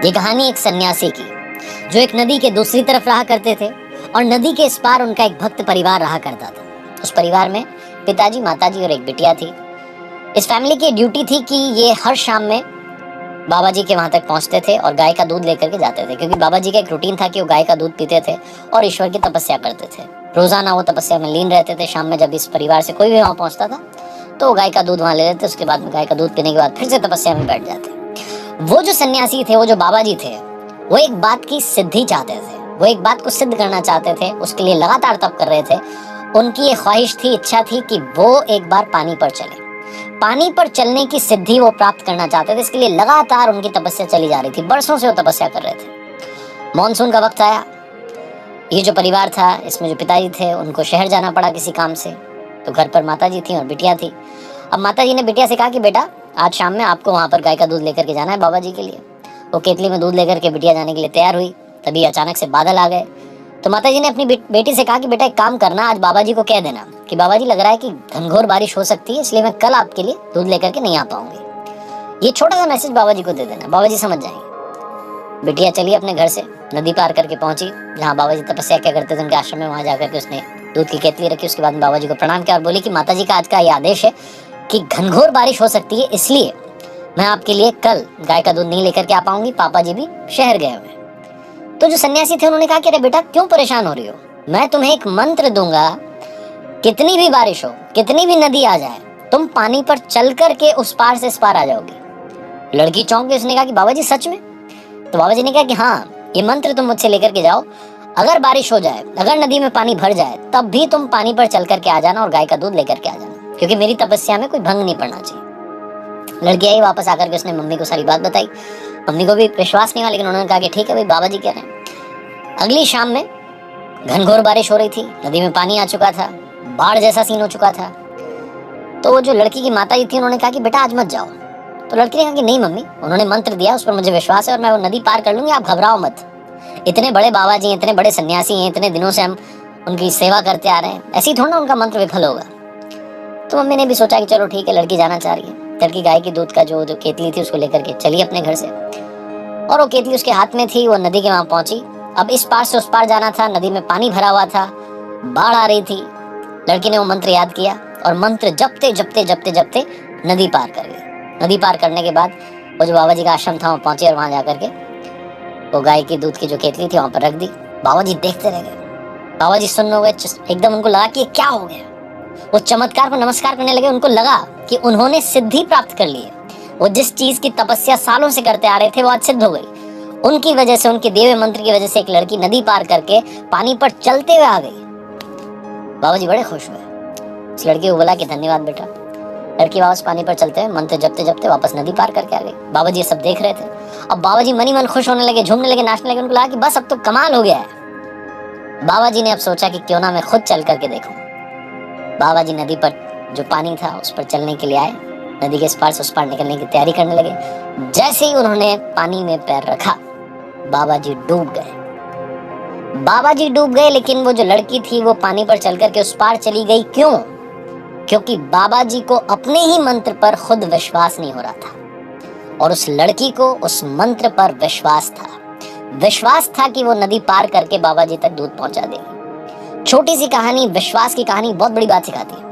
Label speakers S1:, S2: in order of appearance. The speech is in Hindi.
S1: ये कहानी एक सन्यासी की, जो एक नदी के दूसरी तरफ रहा करते थे और नदी के इस पार उनका एक भक्त परिवार रहा करता था। उस परिवार में पिताजी, माताजी और एक बिटिया थी। इस फैमिली की ड्यूटी थी कि ये हर शाम में बाबा जी के वहां तक पहुंचते थे और गाय का दूध लेकर के जाते थे, क्योंकि बाबा जी का एक रूटीन था कि वो गाय का दूध पीते थे और ईश्वर की तपस्या करते थे। रोजाना वो तपस्या में लीन रहते थे। शाम में जब इस परिवार से कोई भी वहां पहुंचता था तो वो गाय का दूध वहां ले लेते, उसके बाद में गाय का दूध पीने के बाद फिर से तपस्या में बैठ जाते। वो जो सन्यासी थे, वो जो बाबा जी थे, वो एक बात की सिद्धि चाहते थे। वो एक बात को सिद्ध करना चाहते थे, उसके लिए लगातार तप कर रहे थे। उनकी ये ख्वाहिश थी, इच्छा थी कि वो एक बार पानी पर चले। पानी पर चलने की सिद्धि वो प्राप्त करना चाहते थे। इसके लिए लगातार उनकी तपस्या चली जा रही थी। बरसों से वो तपस्या कर रहे थे। मॉनसून का वक्त आया। ये जो परिवार था, इसमें जो पिताजी थे, उनको शहर जाना पड़ा किसी काम से। तो घर पर माताजी थी और बिटिया थी। अब माताजी ने बिटिया से कहा कि बेटा, आज शाम में आपको वहां पर गाय का दूध लेकर के जाना है बाबा जी के लिए। वो केतली में दूध लेकर के बिटिया जाने के लिए तैयार हुई। तभी अचानक से बादल आ गए। तो माताजी ने अपनी बेटी से कहा कि बेटा, एक काम करना, आज बाबा जी को कह देना कि बाबा जी, लग रहा है कि घनघोर बारिश हो सकती है, इसलिए मैं कल आपके लिए दूध लेकर के नहीं आ पाऊंगी। ये छोटा सा मैसेज बाबा जी को दे देना, बाबा जी समझ जाएंगे। बिटिया चली अपने घर से, नदी पार करके पहुंची जहाँ बाबा जी तपस्या क्या करते थे, उनके आश्रम में। वहां जाकर के उसने दूध की केतली रखी। उसके बाद बाबा जी को प्रणाम किया और बोली कि माता जी का आज का ये आदेश है कि घनघोर बारिश हो सकती है, इसलिए मैं आपके लिए कल गाय का दूध नहीं लेकर के आ पाऊंगी। पापा जी भी शहर गए हुए। तो जो सन्यासी थे, उन्होंने कहा कि अरे बेटा, क्यों परेशान हो रही हो, मैं तुम्हें एक मंत्र दूंगा, कितनी भी बारिश हो, कितनी भी नदी आ जाए, तुम पानी पर चल करके उस पार से इस पार आ जाओगी। लड़की चौंक गई। उसने कहा कि बाबा जी सच में? तो बाबा जी ने कहा कि हाँ, ये मंत्र तुम मुझसे लेकर के जाओ, अगर बारिश हो जाए, अगर नदी में पानी भर जाए, तब भी तुम पानी पर चल करके आ जाना और गाय का दूध लेकर के आ जाना, क्योंकि मेरी तपस्या में कोई भंग नहीं पड़ना चाहिए। लड़की आई वापस आकर के, उसने मम्मी को सारी बात बताई। मम्मी को भी विश्वास नहीं हुआ, लेकिन उन्होंने कहा कि ठीक है भाई, बाबा जी कह रहे हैं। अगली शाम में घनघोर बारिश हो रही थी। नदी में पानी आ चुका था, बाढ़ जैसा सीन हो चुका था। तो वो जो लड़की की माता जी थी, उन्होंने कहा कि बेटा, आज मत जाओ। तो लड़की ने कहा कि नहीं मम्मी, उन्होंने मंत्र दिया, उस पर मुझे विश्वास है और मैं वो नदी पार कर लूंगी, आप घबराओ मत। इतने बड़े बाबा जी हैं, इतने बड़े सन्यासी हैं, इतने दिनों से हम उनकी सेवा करते आ रहे हैं, ऐसी थोड़ा ना उनका मंत्र विफल होगा। तो मम्मी ने भी सोचा कि चलो ठीक है, लड़की जाना चाह रही है। लड़की गाय की दूध का जो केतली थी उसको लेकर के चली अपने घर से, और वो केतली उसके हाथ में थी। वो नदी के वहां पहुंची। अब इस पार से उस पार जाना था। नदी में पानी भरा हुआ था, बाढ़ आ रही थी। लड़की ने वो मंत्र याद किया और मंत्र जपते जपते जपते जपते नदी पार कर गई। नदी पार करने के बाद वो जो बाबा जी का आश्रम था, वहाँ पहुंचे और वहां जाकर के वो गाय की दूध की जो केतली थी वहां पर रख दी। बाबा जी देखते रह गए। बाबा जी सुन्न हो गए। एकदम उनको लगा कि क्या हो गया। वो चमत्कार को नमस्कार करने लगे। उनको लगा कि उन्होंने सिद्धि प्राप्त कर ली है। वो जिस चीज की तपस्या सालों से करते आ रहे थे, वो आज सिद्ध हो गई। उनकी वजह से, उनके दिव्य मंत्र की वजह से एक लड़की नदी पार करके पानी पर चलते हुए आ गई। बाबा जी बड़े खुश हुए। उस लड़की को बोला कि धन्यवाद बेटा। लड़की वापस पानी पर चलते हुए मंत्र जपते जपते वापस नदी पार करके आ गई। बाबा जी सब देख रहे थे। अब बाबा जी मन ही मन खुश होने लगे, झूमने लगे, नाचने लगे। उनको लगा कि बस अब तो कमाल हो गया है। बाबा जी ने अब सोचा कि क्यों ना मैं खुद चल करके देखूं। बाबा जी नदी पर जो पानी था उस पर चलने के लिए आए। नदी के इस पार से उस पार निकलने की तैयारी करने लगे। जैसे ही उन्होंने पानी में पैर रखा, बाबा जी डूब गए। बाबा जी डूब गए, लेकिन वो जो लड़की थी वो पानी पर चल करके उस पार चली गई। क्यों? क्योंकि बाबा जी को अपने ही मंत्र पर खुद विश्वास नहीं हो रहा था और उस लड़की को उस मंत्र पर विश्वास था। विश्वास था कि वो नदी पार करके बाबा जी तक दूध पहुंचा देगी। छोटी सी कहानी, विश्वास की कहानी बहुत बड़ी बात सिखाती है।